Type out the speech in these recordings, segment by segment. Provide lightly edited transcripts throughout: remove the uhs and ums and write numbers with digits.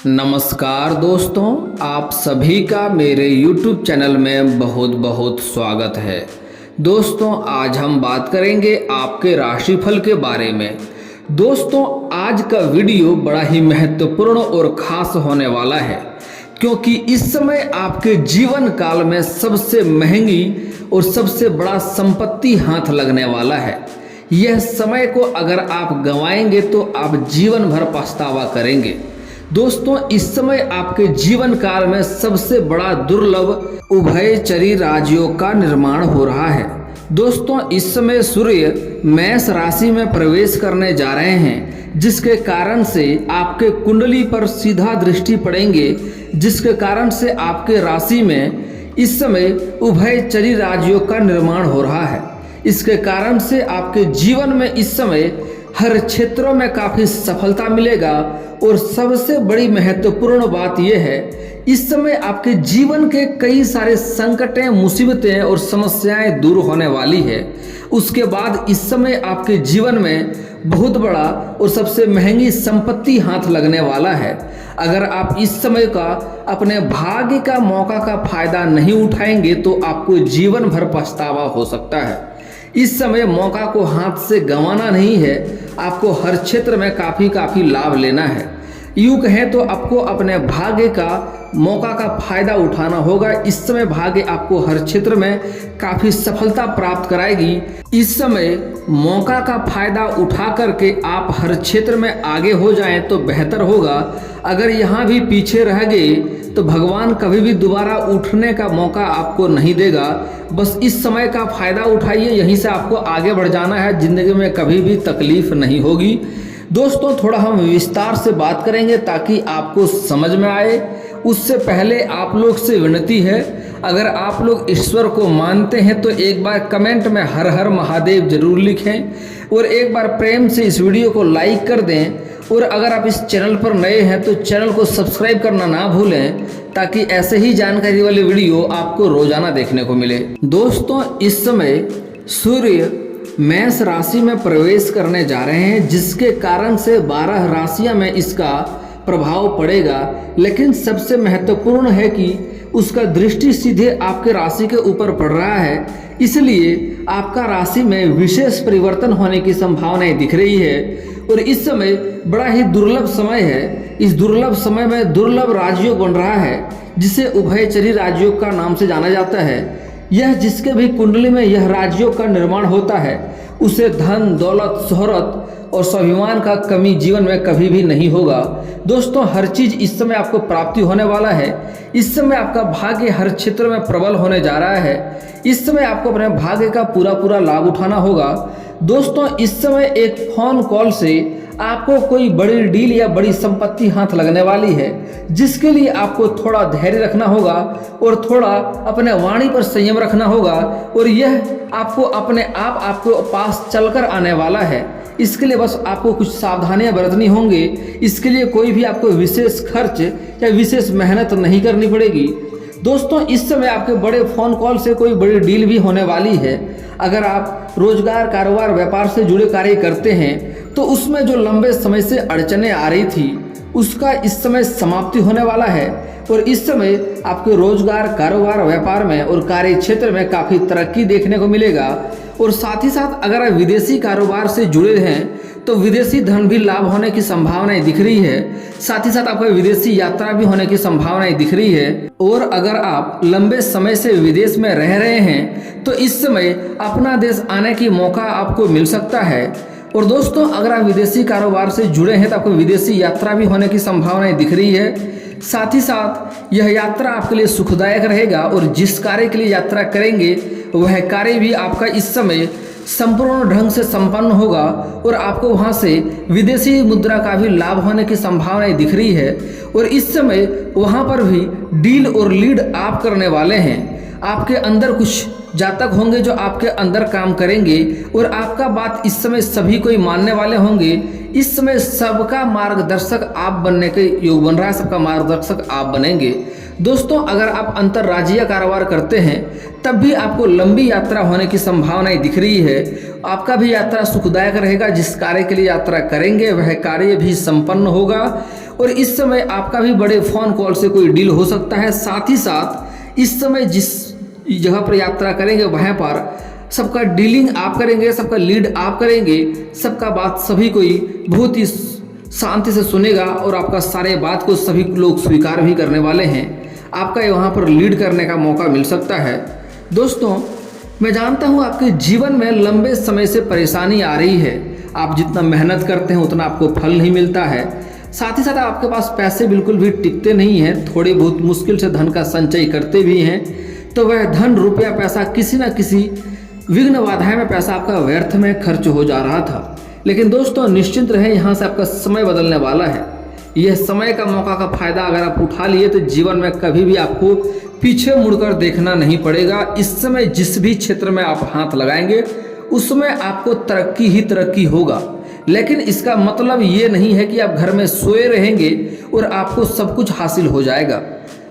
नमस्कार दोस्तों, आप सभी का मेरे YouTube चैनल में बहुत बहुत स्वागत है। दोस्तों, आज हम बात करेंगे आपके राशिफल के बारे में। दोस्तों, आज का वीडियो बड़ा ही महत्वपूर्ण और खास होने वाला है, क्योंकि इस समय आपके जीवन काल में सबसे महंगी और सबसे बड़ा संपत्ति हाथ लगने वाला है। यह समय को अगर आप गंवाएंगे तो आप जीवन भर पछतावा करेंगे। दोस्तों, इस समय आपके जीवन काल में सबसे बड़ा दुर्लभ उभयचरी राजयोग का निर्माण हो रहा है। दोस्तों, इस समय सूर्य मेष राशि में प्रवेश करने जा रहे हैं, जिसके कारण से आपके कुंडली पर सीधा दृष्टि पड़ेंगे, जिसके कारण से आपके राशि में इस समय उभयचरी राजयोग का निर्माण हो रहा है। इसके कारण से आपके जीवन में इस समय हर क्षेत्रों में काफी सफलता मिलेगा। और सबसे बड़ी महत्वपूर्ण बात यह है, इस समय आपके जीवन के कई सारे संकटें, मुसीबतें और समस्याएं दूर होने वाली है। उसके बाद इस समय आपके जीवन में बहुत बड़ा और सबसे महंगी संपत्ति हाथ लगने वाला है। अगर आप इस समय का अपने भाग्य का मौका का फायदा नहीं उठाएंगे तो आपको जीवन भर पछतावा हो सकता है। इस समय मौका को हाथ से गंवाना नहीं है, आपको हर क्षेत्र में काफी लाभ लेना है। यूं कहें तो आपको अपने भाग्य का मौका का फायदा उठाना होगा। इस समय भाग्य आपको हर क्षेत्र में काफी सफलता प्राप्त कराएगी। इस समय मौका का फायदा उठा करके आप हर क्षेत्र में आगे हो जाएं तो बेहतर होगा। अगर यहाँ भी पीछे रह गए तो भगवान कभी भी दोबारा उठने का मौका आपको नहीं देगा। बस इस समय का फायदा उठाइए, यहीं से आपको आगे बढ़ जाना है। जिंदगी में कभी भी तकलीफ नहीं होगी। दोस्तों, थोड़ा हम विस्तार से बात करेंगे ताकि आपको समझ में आए। उससे पहले आप लोग से विनती है, अगर आप लोग ईश्वर को मानते हैं तो एक बार कमेंट में हर हर महादेव जरूर लिखें और एक बार प्रेम से इस वीडियो को लाइक कर दें। और अगर आप इस चैनल पर नए हैं तो चैनल को सब्सक्राइब करना ना भूलें, ताकि ऐसे ही जानकारी वाले वीडियो आपको रोजाना देखने को मिले। दोस्तों, इस समय सूर्य मेष राशि में प्रवेश करने जा रहे हैं, जिसके कारण से 12 राशियां में इसका प्रभाव पड़ेगा। लेकिन सबसे महत्वपूर्ण है कि उसका दृष्टि सीधे आपके राशि के ऊपर पड़ रहा है, इसलिए आपका राशि में विशेष परिवर्तन होने की संभावनाएं दिख रही है। और इस समय बड़ा ही दुर्लभ समय है। इस दुर्लभ समय में दुर्लभ राजयोग बन रहा है, जिसे उभयचरी राजयोग का नाम से जाना जाता है। यह जिसके भी कुंडली में यह राजयोग का निर्माण होता है, उसे धन, दौलत, शोहरत और स्वाभिमान का कमी जीवन में कभी भी नहीं होगा। दोस्तों, हर चीज इस समय आपको प्राप्ति होने वाला है। इस समय आपका भाग्य हर क्षेत्र में प्रबल होने जा रहा है। इस समय आपको अपने भाग्य का पूरा लाभ उठाना होगा। दोस्तों, इस समय एक फोन कॉल से आपको कोई बड़ी डील या बड़ी संपत्ति हाथ लगने वाली है, जिसके लिए आपको थोड़ा धैर्य रखना होगा और थोड़ा अपने वाणी पर संयम रखना होगा। और यह आपको अपने आप आपके पास चलकर आने वाला है। इसके लिए बस आपको कुछ सावधानियां बरतनी होंगी। इसके लिए कोई भी आपको विशेष खर्च या विशेष मेहनत नहीं करनी पड़ेगी। दोस्तों, इस समय आपके बड़े फोन कॉल से कोई बड़ी डील भी होने वाली है। अगर आप रोजगार, कारोबार, व्यापार से जुड़े कार्य करते हैं तो उसमें जो लंबे समय से अड़चने आ रही थी, उसका इस समय समाप्ति होने वाला है। और इस समय आपके रोजगार, कारोबार, व्यापार में और कार्य क्षेत्र में काफ़ी तरक्की देखने को मिलेगा। और साथ ही साथ अगर आप विदेशी कारोबार से जुड़े हैं तो विदेशी धन भी लाभ होने की संभावनाएं दिख रही है। साथ ही साथ आपको विदेशी यात्रा भी होने की संभावनाएं दिख रही है। और अगर आप लंबे समय से विदेश में रह रहे हैं तो इस समय अपना देश आने की मौका आपको मिल सकता है। और दोस्तों, अगर आप विदेशी कारोबार से जुड़े हैं तो आपको विदेशी यात्रा भी होने की संभावनाएं दिख रही है। साथ ही साथ यह यात्रा आपके लिए सुखदायक रहेगा और जिस कार्य के लिए यात्रा करेंगे वह कार्य भी आपका इस समय संपूर्ण ढंग से संपन्न होगा। और आपको वहां से विदेशी मुद्रा का भी लाभ होने की संभावनाएं दिख रही है। और इस समय वहां पर भी डील और लीड आप करने वाले हैं। आपके अंदर कुछ जातक होंगे जो आपके अंदर काम करेंगे और आपका बात इस समय सभी कोई मानने वाले होंगे। इस समय सबका मार्गदर्शक आप बनने के योग बन रहा है, सबका मार्गदर्शक आप बनेंगे। दोस्तों, अगर आप अंतर्राज्यीय कारोबार करते हैं तब भी आपको लंबी यात्रा होने की संभावनाएं दिख रही है। आपका भी यात्रा सुखदायक रहेगा। जिस कार्य के लिए यात्रा करेंगे वह कार्य भी संपन्न होगा। और इस समय आपका भी बड़े फ़ोन कॉल से कोई डील हो सकता है। साथ ही साथ इस समय जिस जगह पर यात्रा करेंगे वहाँ पर सबका डीलिंग आप करेंगे, सबका लीड आप करेंगे, सबका बात सभी कोई बहुत ही शांति से सुनेगा और आपका सारे बात को सभी लोग स्वीकार भी करने वाले हैं। आपका वहाँ पर लीड करने का मौका मिल सकता है। दोस्तों, मैं जानता हूँ आपके जीवन में लंबे समय से परेशानी आ रही है। आप जितना मेहनत करते हैं उतना आपको फल नहीं मिलता है। साथ ही साथ आपके पास पैसे बिल्कुल भी टिकते नहीं हैं। थोड़ी बहुत मुश्किल से धन का संचय करते भी हैं तो वह धन, रुपया, पैसा किसी न किसी विघ्न बाधाएं में पैसा आपका व्यर्थ में खर्च हो जा रहा था। लेकिन दोस्तों, निश्चिंत रहें, यहाँ से आपका समय बदलने वाला है। यह समय का मौका का फायदा अगर आप उठा लिए तो जीवन में कभी भी आपको पीछे मुड़कर देखना नहीं पड़ेगा। इस समय जिस भी क्षेत्र में आप हाथ लगाएंगे उसमें आपको तरक्की ही तरक्की होगा। लेकिन इसका मतलब ये नहीं है कि आप घर में सोए रहेंगे और आपको सब कुछ हासिल हो जाएगा।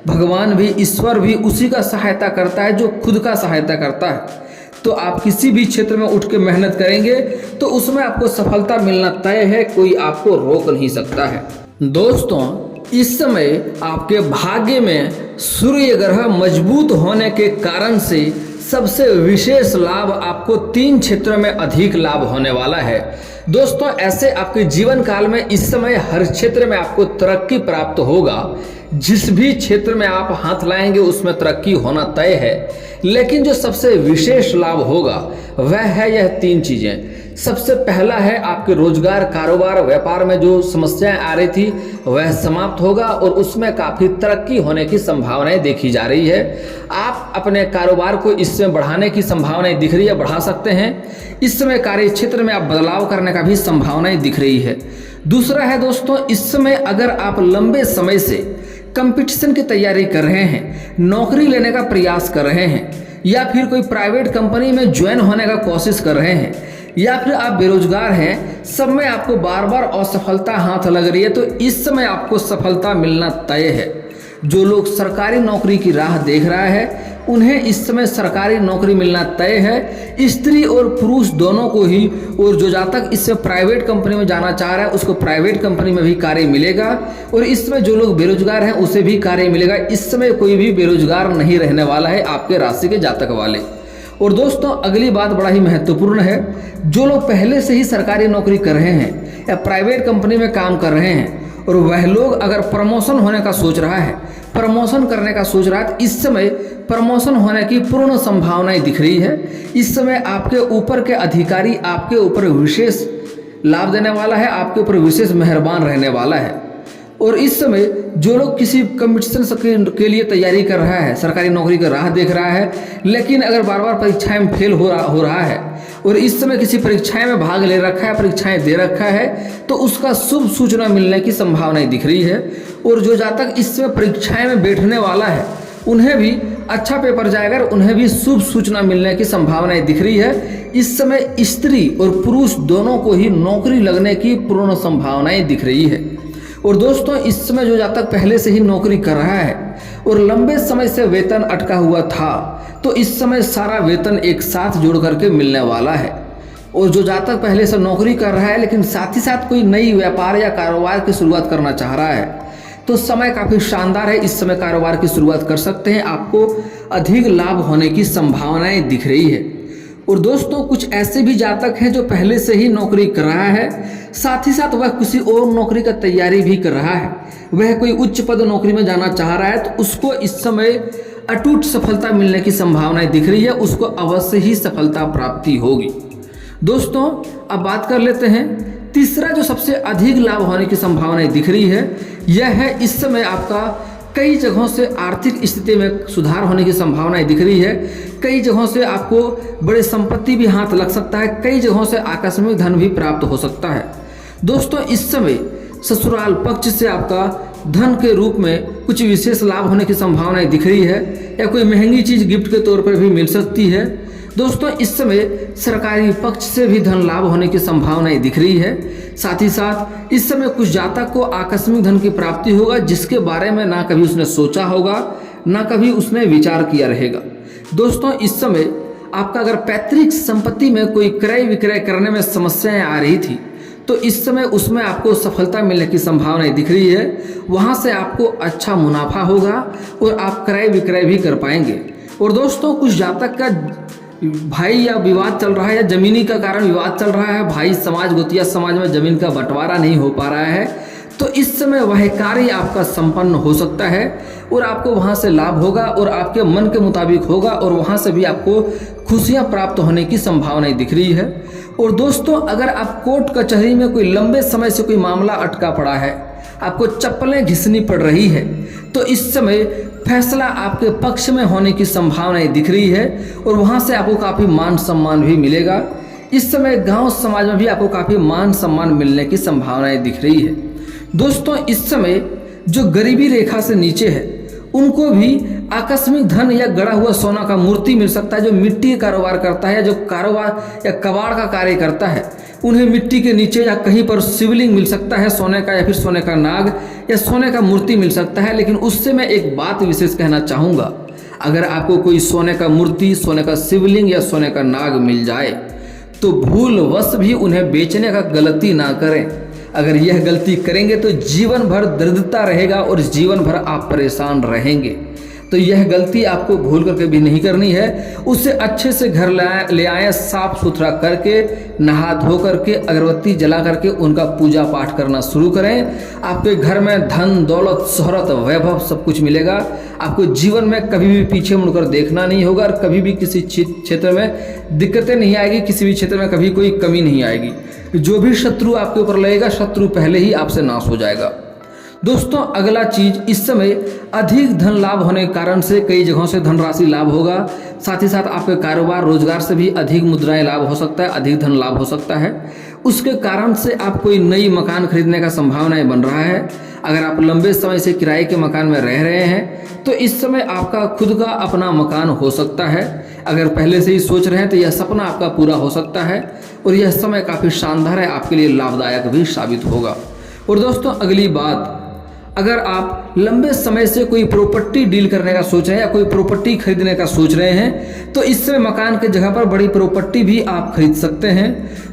भगवान भी, ईश्वर भी उसी का सहायता करता है जो खुद का सहायता करता है। तो आप किसी भी क्षेत्र में उठ के मेहनत करेंगे तो उसमें आपको सफलता मिलना तय है, कोई आपको रोक नहीं सकता है। दोस्तों, इस समय आपके भाग्य में सूर्य ग्रह मजबूत होने के कारण से सबसे विशेष लाभ आपको 3 क्षेत्रों में अधिक लाभ होने वाला है। दोस्तों, ऐसे आपके जीवन काल में इस समय हर क्षेत्र में आपको तरक्की प्राप्त होगा। जिस भी क्षेत्र में आप हाथ लाएंगे उसमें तरक्की होना तय है। लेकिन जो सबसे विशेष लाभ होगा वह है यह 3 चीजें। सबसे पहला है आपके रोजगार, कारोबार, व्यापार में जो समस्याएं आ रही थी वह समाप्त होगा और उसमें काफी तरक्की होने की संभावनाएं देखी जा रही है। आप अपने कारोबार को इसमें बढ़ाने की संभावनाएं दिख रही है, बढ़ा सकते हैं। इस समय कार्य क्षेत्र में आप बदलाव करने का भी संभावनाएं दिख रही है। दूसरा है दोस्तों, इस समय अगर आप लंबे समय से कंपटीशन की तैयारी कर रहे हैं, नौकरी लेने का प्रयास कर रहे हैं, या फिर कोई प्राइवेट कंपनी में ज्वाइन होने का कोशिश कर रहे हैं, या फिर आप बेरोजगार हैं, सब में आपको बार बार असफलता हाथ लग रही है, तो इस समय आपको सफलता मिलना तय है। जो लोग सरकारी नौकरी की राह देख रहा है उन्हें इस समय सरकारी नौकरी मिलना तय है, स्त्री और पुरुष दोनों को ही। और जो जातक इससे प्राइवेट कंपनी में जाना चाह रहा है उसको प्राइवेट कंपनी में भी कार्य मिलेगा। और इस समय जो लोग बेरोजगार हैं उसे भी कार्य मिलेगा। इस समय कोई भी बेरोजगार नहीं रहने वाला है आपके राशि के जातक वाले। और दोस्तों, अगली बात बड़ा ही महत्वपूर्ण है। जो लोग पहले से ही सरकारी नौकरी कर रहे हैं या प्राइवेट कंपनी में काम कर रहे हैं और वह लोग अगर प्रमोशन होने का सोच रहा है, प्रमोशन करने का सोच रहा है, तो इस समय प्रमोशन होने की पूर्ण संभावनाएं दिख रही है। इस समय आपके ऊपर के अधिकारी आपके ऊपर विशेष लाभ देने वाला है, आपके ऊपर विशेष मेहरबान रहने वाला है। और इस समय जो लोग किसी कंपटीशन के लिए तैयारी कर रहा है, सरकारी नौकरी का राह देख रहा है, लेकिन अगर बार बार परीक्षाएं में फेल हो रहा है और इस समय किसी परीक्षाएं में भाग ले रखा है, परीक्षाएं दे रखा है, तो उसका शुभ सूचना मिलने की संभावनाएं दिख रही है। और जो जातक इस समय परीक्षाएं में बैठने वाला है उन्हें भी अच्छा पेपर जाएगा और उन्हें भी शुभ सूचना मिलने की संभावनाएं दिख रही है। इस समय स्त्री और पुरुष दोनों को ही नौकरी लगने की पूर्ण संभावनाएं दिख रही है। और दोस्तों, इस समय जो जातक पहले से ही नौकरी कर रहा है और लंबे समय से वेतन अटका हुआ था, तो इस समय सारा वेतन एक साथ जोड़ करके मिलने वाला है। और जो जातक पहले से नौकरी कर रहा है लेकिन साथ ही साथ कोई नई व्यापार या कारोबार की शुरुआत करना चाह रहा है, तो समय काफ़ी शानदार है। इस समय कारोबार की शुरुआत कर सकते हैं, आपको अधिक लाभ होने की संभावनाएं दिख रही है। और दोस्तों, कुछ ऐसे भी जातक हैं जो पहले से ही नौकरी कर रहा है, साथ ही साथ वह किसी और नौकरी का तैयारी भी कर रहा है, वह कोई उच्च पद नौकरी में जाना चाह रहा है, तो उसको इस समय अटूट सफलता मिलने की संभावनाएं दिख रही है, उसको अवश्य ही सफलता प्राप्ति होगी। दोस्तों, अब बात कर लेते हैं तीसरा जो सबसे अधिक लाभ होने की संभावनाएं दिख रही है, यह है इस समय आपका कई जगहों से आर्थिक स्थिति में सुधार होने की संभावनाएं दिख रही है। कई जगहों से आपको बड़े संपत्ति भी हाथ लग सकता है, कई जगहों से आकस्मिक धन भी प्राप्त हो सकता है। दोस्तों, इस समय ससुराल पक्ष से आपका धन के रूप में कुछ विशेष लाभ होने की संभावनाएं दिख रही है, या कोई महंगी चीज गिफ्ट के तौर पर भी मिल सकती है। दोस्तों, इस समय सरकारी पक्ष से भी धन लाभ होने की संभावनाएं दिख रही है। साथ ही साथ इस समय कुछ जातक को आकस्मिक धन की प्राप्ति होगा, जिसके बारे में ना कभी उसने सोचा होगा, ना कभी उसने विचार किया रहेगा। दोस्तों, इस समय आपका अगर पैतृक संपत्ति में कोई क्रय विक्रय करने में समस्याएं आ रही थी, तो इस समय उसमें आपको सफलता मिलने की संभावनाएं दिख रही है। वहाँ से आपको अच्छा मुनाफा होगा और आप क्रय विक्रय भी कर पाएंगे। और दोस्तों कुछ जातक का भाई या विवाद चल रहा है या जमीनी का कारण विवाद चल रहा है, भाई समाज गोतिया समाज में जमीन का बंटवारा नहीं हो पा रहा है, तो इस समय वह कार्य आपका संपन्न हो सकता है और आपको वहां से लाभ होगा और आपके मन के मुताबिक होगा और वहां से भी आपको खुशियां प्राप्त होने की संभावनाएं दिख रही है। और दोस्तों अगर आप कोर्ट कचहरी में कोई लंबे समय से कोई मामला अटका पड़ा है, आपको चप्पलें घिसनी पड़ रही है, तो इस समय फैसला आपके पक्ष में होने की संभावनाएं दिख रही है और वहां से आपको काफ़ी मान सम्मान भी मिलेगा। इस समय गांव समाज में भी आपको काफ़ी मान सम्मान मिलने की संभावनाएं दिख रही है। दोस्तों इस समय जो गरीबी रेखा से नीचे है उनको भी आकस्मिक धन या गड़ा हुआ सोना का मूर्ति मिल सकता है। जो मिट्टी का कारोबार करता है, जो कारोबार या कबाड़ का कार्य करता है, उन्हें मिट्टी के नीचे या कहीं पर शिवलिंग मिल सकता है सोने का, या फिर सोने का नाग या सोने का मूर्ति मिल सकता है। लेकिन उससे मैं एक बात विशेष कहना चाहूँगा, अगर आपको कोई सोने का मूर्ति, सोने का शिवलिंग या सोने का नाग मिल जाए तो भूलवश भी उन्हें बेचने का गलती ना करें। अगर यह गलती करेंगे तो जीवन भर दरिद्रता रहेगा और जीवन भर आप परेशान रहेंगे। तो यह गलती आपको भूल करके भी नहीं करनी है। उसे अच्छे से घर ले आए, साफ सुथरा करके, नहा धो करके, अगरबत्ती जला करके उनका पूजा पाठ करना शुरू करें। आपके घर में धन दौलत शोहरत वैभव सब कुछ मिलेगा। आपको जीवन में कभी भी पीछे मुड़कर देखना नहीं होगा और कभी भी किसी क्षेत्र में दिक्कतें नहीं आएगी, किसी भी क्षेत्र में कभी कोई कमी नहीं आएगी। जो भी शत्रु आपके ऊपर लगेगा, शत्रु पहले ही आपसे नाश हो जाएगा। दोस्तों अगला चीज, इस समय अधिक धन लाभ होने के कारण से कई जगहों से धनराशि लाभ होगा। साथ ही साथ आपके कारोबार रोजगार से भी अधिक मुद्राएं लाभ हो सकता है, अधिक धन लाभ हो सकता है। उसके कारण से आप कोई नई मकान खरीदने का संभावनाएं बन रहा है। अगर आप लंबे समय से किराए के मकान में रह रहे हैं तो इस समय आपका खुद का अपना मकान हो सकता है। अगर पहले से ही सोच रहे हैं तो यह सपना आपका पूरा हो सकता है और यह समय काफ़ी शानदार है, आपके लिए लाभदायक भी साबित होगा। और दोस्तों अगली बात, अगर आप लंबे समय से कोई प्रॉपर्टी डील करने का सोच रहे हैं या कोई प्रॉपर्टी खरीदने का सोच रहे हैं तो इस समय मकान के जगह पर बड़ी प्रॉपर्टी भी आप खरीद सकते हैं।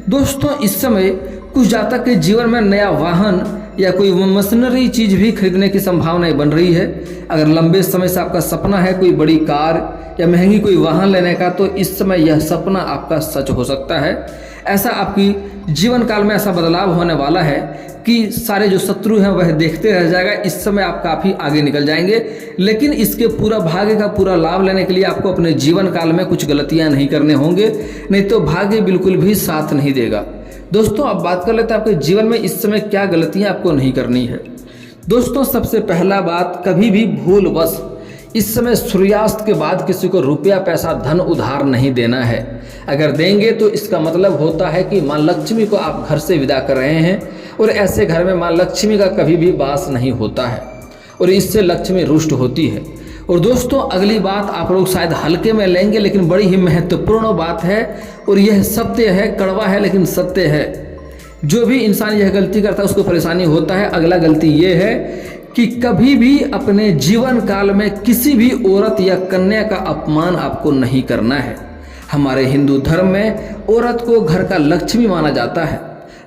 दोस्तों इस समय कुछ जातक के जीवन में नया वाहन या कोई मशीनरी चीज भी खरीदने की संभावनाएं बन रही है। अगर लंबे समय से आपका सपना है कोई बड़ी कार या महंगी कोई वाहन लेने का, तो इस समय यह सपना आपका सच हो सकता है। ऐसा आपकी जीवन काल में ऐसा बदलाव होने वाला है कि सारे जो शत्रु हैं वह देखते रह जाएगा। इस समय आप काफ़ी आगे निकल जाएंगे, लेकिन इसके पूरा भाग्य का पूरा लाभ लेने के लिए आपको अपने जीवन काल में कुछ गलतियां नहीं करने होंगे, नहीं तो भाग्य बिल्कुल भी साथ नहीं देगा। दोस्तों अब बात कर लेते हैं आपके जीवन में इस समय क्या गलतियां आपको नहीं करनी है। दोस्तों सबसे पहला बात, कभी भी भूलवश इस समय सूर्यास्त के बाद किसी को रुपया पैसा धन उधार नहीं देना है। अगर देंगे तो इसका मतलब होता है कि माँ लक्ष्मी को आप घर से विदा कर रहे हैं और ऐसे घर में माँ लक्ष्मी का कभी भी वास नहीं होता है और इससे लक्ष्मी रुष्ट होती है। और दोस्तों अगली बात आप लोग शायद हल्के में लेंगे, लेकिन बड़ी ही महत्वपूर्ण बात है और यह सत्य है, कड़वा है लेकिन सत्य है। जो भी इंसान यह गलती करता है उसको परेशानी होता है। अगला गलती यह है कि कभी भी अपने जीवन काल में किसी भी औरत या कन्या का अपमान आपको नहीं करना है। हमारे हिंदू धर्म में औरत को घर का लक्ष्मी माना जाता है।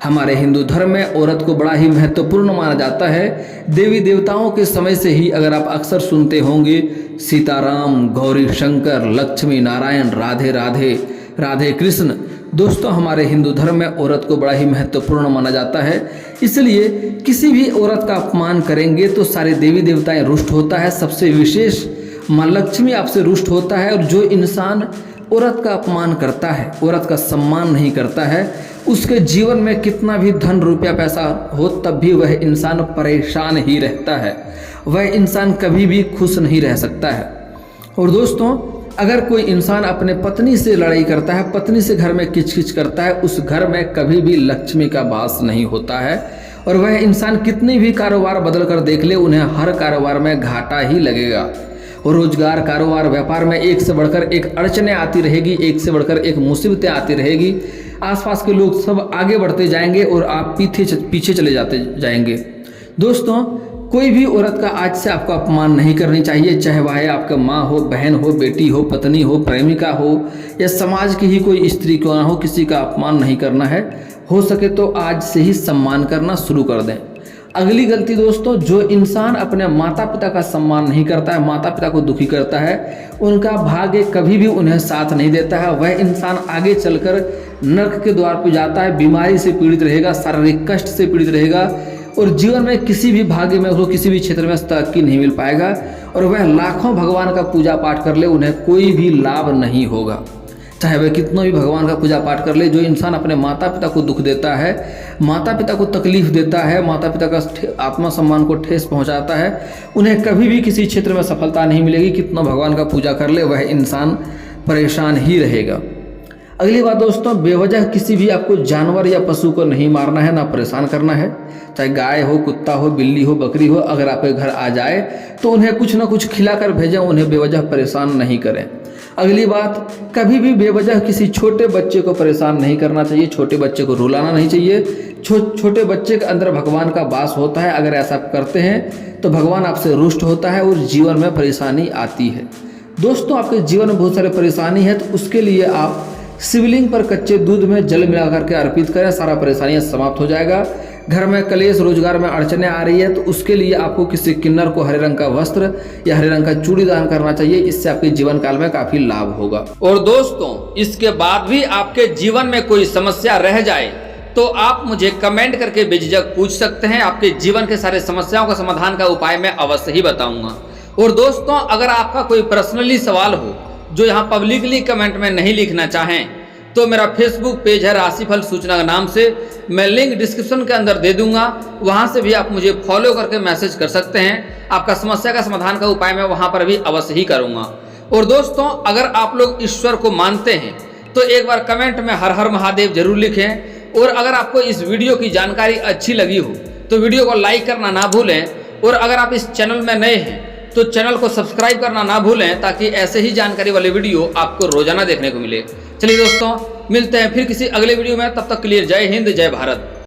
हमारे हिंदू धर्म में औरत को बड़ा ही महत्वपूर्ण माना जाता है। देवी देवताओं के समय से ही अगर आप अक्सर सुनते होंगे सीताराम, गौरी शंकर, लक्ष्मी नारायण, राधे राधे, राधे कृष्ण। दोस्तों हमारे हिंदू धर्म में औरत को बड़ा ही महत्वपूर्ण माना जाता है, इसलिए किसी भी औरत का अपमान करेंगे तो सारे देवी देवताएं रुष्ट होता है। सबसे विशेष माँ लक्ष्मी आपसे रुष्ट होता है। और जो इंसान औरत का अपमान करता है, औरत का सम्मान नहीं करता है, उसके जीवन में कितना भी धन रुपया पैसा हो तब भी वह इंसान परेशान ही रहता है। वह इंसान कभी भी खुश नहीं रह सकता है। और दोस्तों अगर कोई इंसान अपने पत्नी से लड़ाई करता है, पत्नी से घर में किचकिच करता है, उस घर में कभी भी लक्ष्मी का वास नहीं होता है। और वह इंसान कितनी भी कारोबार बदल कर देख ले, उन्हें हर कारोबार में घाटा ही लगेगा। और रोजगार, कारोबार, व्यापार में एक से बढ़कर एक अड़चनें आती रहेगी, एक से बढ़कर एक मुसीबतें आती रहेगी। आसपास के लोग सब आगे बढ़ते जाएंगे और आप पीछे चले जाते जाएंगे। दोस्तों कोई भी औरत का आज से आपको अपमान नहीं करनी चाहिए, चाहे वह आपका माँ हो, बहन हो, बेटी हो, पत्नी हो, प्रेमिका हो या समाज की ही कोई स्त्री क्यों ना हो, किसी का अपमान नहीं करना है। हो सके तो आज से ही सम्मान करना शुरू कर दें। अगली गलती दोस्तों, जो इंसान अपने माता पिता का सम्मान नहीं करता है, माता पिता को दुखी करता है, उनका भाग्य कभी भी उन्हें साथ नहीं देता है। वह इंसान आगे चलकर नर्क के द्वार पर जाता है, बीमारी से पीड़ित रहेगा, शारीरिक कष्ट से पीड़ित रहेगा और जीवन में किसी भी भाग्य में उसको किसी भी क्षेत्र में तरक्की नहीं मिल पाएगा और वह लाखों भगवान का पूजा पाठ कर ले, उन्हें कोई भी लाभ नहीं होगा। चाहे वह कितना भी भगवान का पूजा पाठ कर ले, जो इंसान अपने माता पिता को दुख देता है, माता पिता को तकलीफ देता है, माता पिता का आत्मसम्मान को ठेस पहुंचाता है, उन्हें कभी भी किसी क्षेत्र में सफलता नहीं मिलेगी। कितना भगवान का पूजा कर ले, वह इंसान परेशान ही रहेगा। अगली बात दोस्तों, बेवजह किसी भी आपको जानवर या पशु को नहीं मारना है, ना परेशान करना है। चाहे गाय हो, कुत्ता हो, बिल्ली हो, बकरी हो, अगर आपके घर आ जाए तो उन्हें कुछ ना कुछ खिलाकर भेजें, उन्हें बेवजह परेशान नहीं करें। अगली बात, कभी भी बेवजह किसी छोटे बच्चे को परेशान नहीं करना चाहिए, छोटे बच्चे को रुलाना नहीं चाहिए। छोटे बच्चे के अंदर भगवान का वास होता है, अगर ऐसा करते हैं तो भगवान आपसे रुष्ट होता है और जीवन में परेशानी आती है। दोस्तों, आपके जीवन में बहुत सारी परेशानी है तो उसके लिए आप शिवलिंग पर कच्चे दूध में जल मिला करके अर्पित करें, सारा परेशानियां समाप्त हो जाएगा। घर में कलेश, रोजगार में अड़चने आ रही है तो उसके लिए आपको किसी किन्नर को हरे रंग का वस्त्र या हरे रंग का चूड़ी दान करना चाहिए, इससे आपके जीवन काल में काफी लाभ होगा। और दोस्तों, इसके बाद भी आपके जीवन में कोई समस्या रह जाए तो आप मुझे कमेंट करके बेझिझक पूछ सकते हैं। आपके जीवन के सारे समस्याओं का समाधान का उपाय मैं अवश्य ही बताऊंगा। और दोस्तों, अगर आपका कोई पर्सनली सवाल हो जो यहाँ पब्लिकली कमेंट में नहीं लिखना चाहें तो मेरा फेसबुक पेज है राशिफल सूचना के नाम से, मैं लिंक डिस्क्रिप्शन के अंदर दे दूंगा, वहां से भी आप मुझे फॉलो करके मैसेज कर सकते हैं। आपका समस्या का समाधान का उपाय मैं वहां पर भी अवश्य ही करूंगा। और दोस्तों, अगर आप लोग ईश्वर को मानते हैं तो एक बार कमेंट में हर हर महादेव जरूर लिखें। और अगर आपको इस वीडियो की जानकारी अच्छी लगी हो तो वीडियो को लाइक करना ना भूलें। और अगर आप इस चैनल में नए हैं तो चैनल को सब्सक्राइब करना ना भूलें, ताकि ऐसे ही जानकारी वाले वीडियो आपको रोजाना देखने को मिले। चलिए दोस्तों, मिलते हैं फिर किसी अगले वीडियो में, तब तक के लिए जय हिंद, जय भारत।